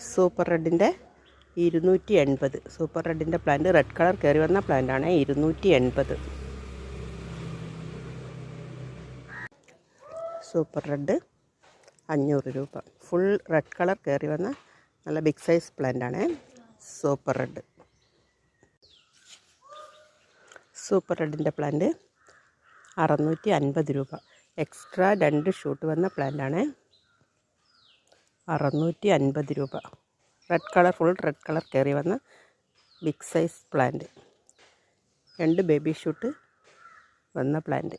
Super റെഡിൻ്റെ 280. Super റെഡിൻ്റെ plant red colour കയറി വന്ന പ്ലാന്റാണ് 280. സൂപ്പർ റെഡ് 500 രൂപ. ഫുൾ റെഡ് കളർ കയറി വന്ന നല്ല ബിഗ് സൈസ് പ്ലാന്റാണ് സൂപ്പർ റെഡ്. സൂപ്പർ റെഡിൻ്റെ പ്ലാന്റ് 650 രൂപ. എക്സ്ട്രാ 2 ഷൂട്ട് വന്ന പ്ലാന്റാണ് 650 രൂപ. Red colour, full red colour കയറി വന്ന big size plant. 2 baby shoot വന്ന പ്ലാന്റ്.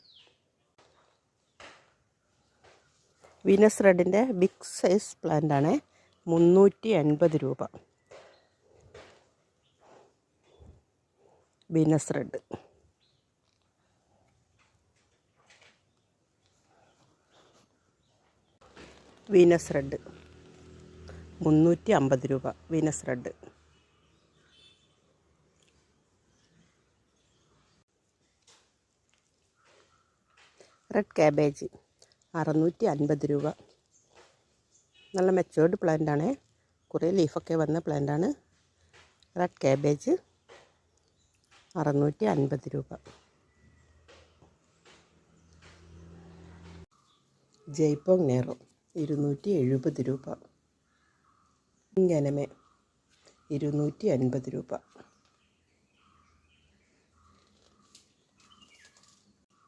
വീനസ് റെഡിൻ്റെ ബിഗ് സൈസ് പ്ലാന്റാണ് 380 രൂപ. Venus red. വീനസ് റെഡ് 350 രൂപ. Venus red. റെഡ് കാബേജ് 650 രൂപ. നല്ല മെച്ചേർഡ് പ്ലാന്റാണ്, കുറേ ലീഫൊക്കെ വന്ന പ്ലാന്റാണ്. റെഡ് കാബേജ് 650 രൂപ. ജയ്പോങ് നേറോ 270 രൂപ. ഇങ്ങനമേ 250 രൂപ.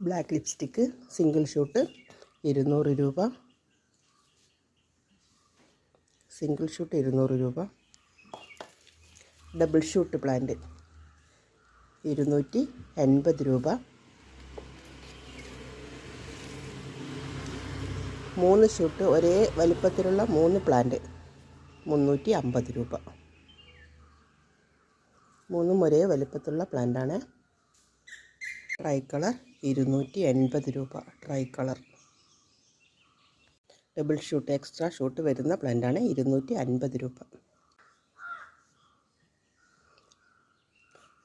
ബ്ലാക്ക് ലിപ്സ്റ്റിക്ക് സിംഗിൾ ഷൂട്ട് 200 രൂപ. സിംഗിൾ ഷൂട്ട് 200 രൂപ. ഡബിൾ ഷൂട്ട് പ്ലാന്റ് 280 രൂപ. 3 ഷൂട്ട് ഒരേ വലിപ്പത്തിലുള്ള 3 പ്ലാന്റ് 350 രൂപ. 3 ഒരേ വലിപ്പത്തിലുള്ള പ്ലാന്റാണ്. ട്രൈ കളർ 280 രൂപ. Try colour. Double shoot extra shoot വരുന്ന പ്ലാന്റാണ് 250 രൂപ.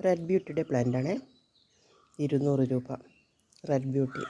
റെഡ് ബ്യൂട്ടിയുടെ പ്ലാന്റാണ് 200 രൂപ. Red beauty.